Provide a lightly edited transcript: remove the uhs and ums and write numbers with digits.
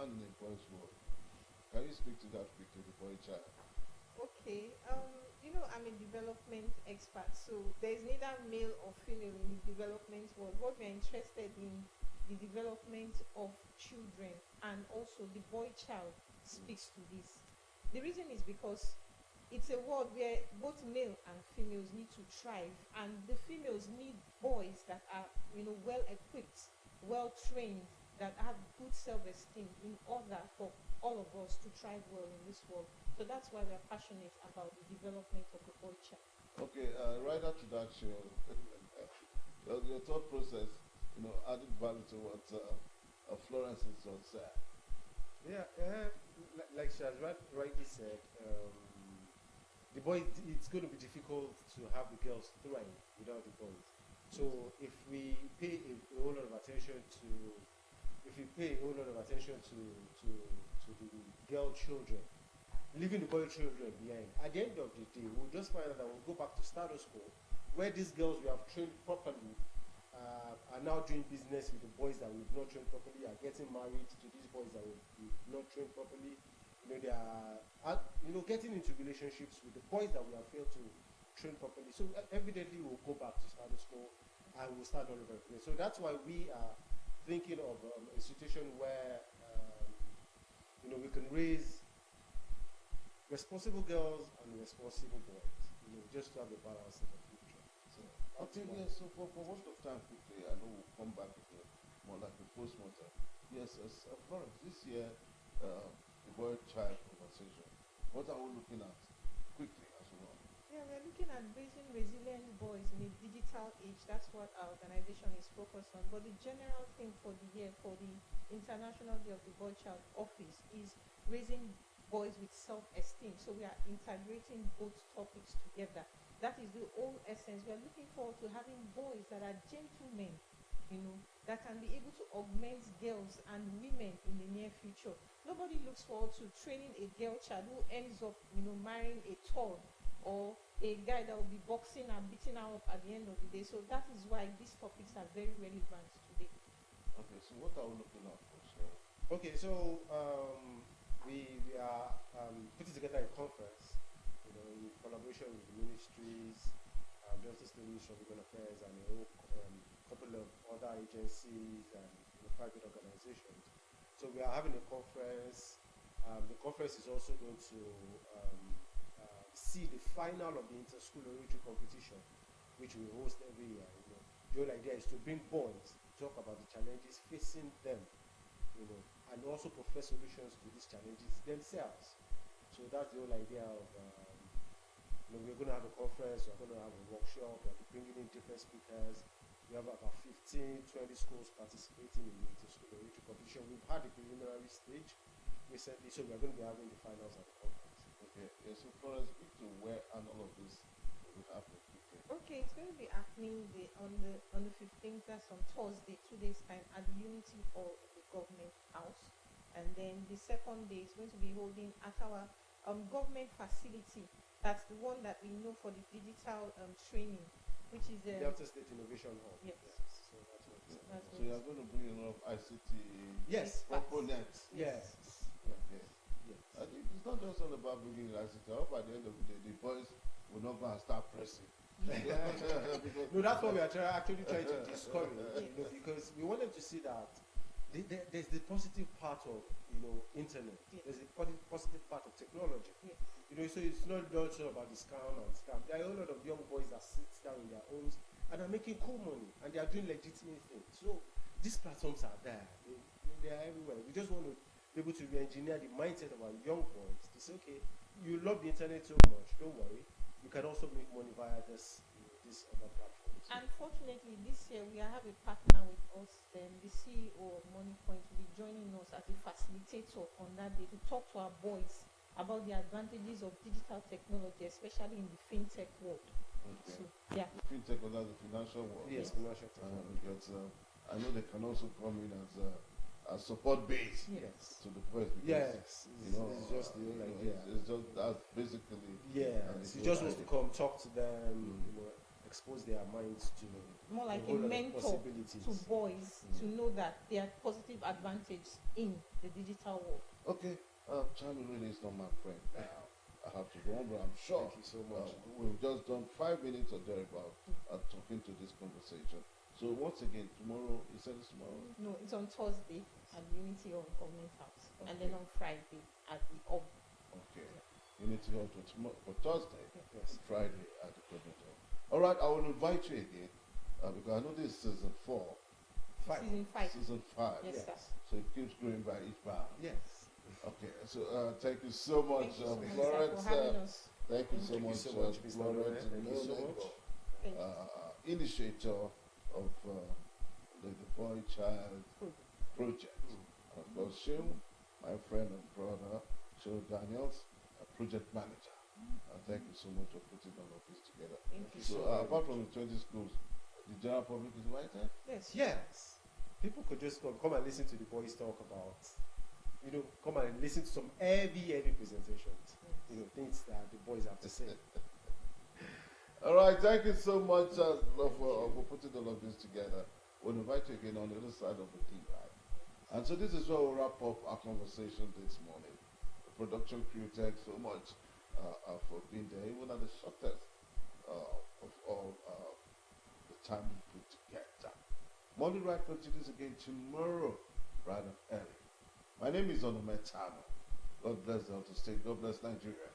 stand in a boy's world. Can you speak to that quickly, the boy child? Okay. I'm a development expert, so there's neither male or female in the development world. What we're interested in, the development of children, and also the boy child speaks to this. The reason is because it's a world where both male and females need to thrive, and the females need boys that are, well equipped, well trained, that have good self-esteem in order for all of us to thrive well in this world. So that's why we're passionate about the development of the boy child. Okay, right after that show, your thought process, added value to what Florence is on said. Yeah, like she has rightly said, the boys, it's going to be difficult to have the girls thrive without the boys. So if we pay a whole lot of attention to, if we pay a whole lot of attention to the girl children, leaving the boy children behind, at the end of the day, we'll just find out that we'll go back to status quo, where these girls we have trained properly are now doing business with the boys that we've not trained properly, are getting married to these boys that we've not trained properly. They are, getting into relationships with the boys that we have failed to train properly. So evidently, we'll go back to status quo and we'll start all over again. So that's why we are thinking of a situation where, we can raise responsible girls and responsible boys, just to have a balance in the future. So, Okay, yes, so for most of time, quickly, I know we'll come back with more like a postmortem. Yes, Florence, this year, the boy child conversation, what are we looking at quickly as well? Yeah, we're looking at raising resilient boys in a digital age. That's what our organization is focused on. But the general thing for the year, for the International Day of the Boy Child Office, is raising boys with self-esteem. So we are integrating both topics together. That is the whole essence. We are looking forward to having boys that are gentlemen, that can be able to augment girls and women in the near future. Nobody looks forward to training a girl child who ends up, marrying a tall, or a guy that will be boxing and beating her up at the end of the day. So that is why these topics are very relevant today. Okay, so what are we looking at for sure? okay, so we are putting together a conference, in collaboration with the ministries, Justice Ministry of Women Affairs, and a whole couple of other agencies and private organizations. So we are having a conference. The conference is also going to see the final of the inter-school oratory competition, which we host every year. The whole idea is to bring boys, talk about the challenges facing them, and also profess solutions to these challenges themselves. So that's the whole idea of, we're going to have a conference, we're going to have a workshop, we're bringing in different speakers. We have about 15, 20 schools participating in the inter-school oratory competition. We've had the preliminary stage recently, so we're going to be having the finals at the conference. Okay, yeah, so Florence, speak to where and all of this will happen. Okay. Okay, it's going to be happening on the 15th, that's on Thursday, 2 days time, at the Unity Hall of the Government House. And then the second day is going to be holding at our government facility. That's the one that we know for the digital training, which is Delta State Innovation Hall. Yes. So that's what it's That's So you're going to bring a lot of ICT Yes. components. Yes. Okay. Yes. I think it's not just all about bringing ICT. I hope at the end of the day, the boys will not go and start pressing. Because No, that's what we are actually trying to discourage, because we wanted to see that there's the positive part of internet. Yes. There's a positive part of technology. Yes. So it's not just all about the scam and scam. There are a whole lot of young boys that sit down in their homes and are making cool money and they are doing legitimate things. So these platforms are there. They are everywhere. We just want to be able to re-engineer the mindset of our young boys to say, okay, you love the internet so much, don't worry. You can also make money via these other platforms. Unfortunately, this year we have a partner with us. Then the CEO of MoneyPoint will be joining us as a facilitator on that day to talk to our boys about the advantages of digital technology, especially in the fintech world. okay. So, yeah. The fintech was the financial world. Yes, commercial technology. Because I know they can also come in as a support base Yes. to the boys. Because, Yes, it's just the whole idea. It's just that's basically. Yeah, it's he the just whole wants to idea. come talk to them, expose their minds to More like a a whole lot of mentor possibilities. to boys to know that there are positive advantages in the digital world. Okay, Charlie really is not my friend now. I have to go on, but I'm sure Thank you so much. we've just done 5 minutes or thereabout talking to this conversation. So once again, tomorrow, you said it's tomorrow? No, it's on Thursday at Unity of Government House, and then Okay. on Friday at the Ob. Okay. Unity Hall for Thursday, Yes. Friday at the Government Hall. All right, I will invite you again because I know this is season 4, Season 5. season 5. Yes, Yes. sir. So it keeps growing by each bound. Yes. Okay, so thank you so much, Thank you so much, sir, Florence. for having us. Thank you so Thank you much, so much, Mr. Florence. Noel. Thank you so Nolego, much. Thank you. Initiator of the Boy Child Project. And of course, Sheung, my friend and brother, Sheung Daniels, a project manager. Thank you so much for putting all of this together. Thank you. So, apart from the 20 schools, the general public is invited? Yes. Yes. People could just come and listen to the boys talk about, come and listen to some heavy presentations. Things that the boys have to say. All right, thank you so much for putting all of this together. We'll invite you again on the other side of the divide. And so this is where we'll wrap up our conversation this morning. The production crew, thanks so much for being there, even at the shortest of all the time we put together. Morning Ride continues again tomorrow, right up early. My name is Onometano. God bless Delta State. God bless Nigeria.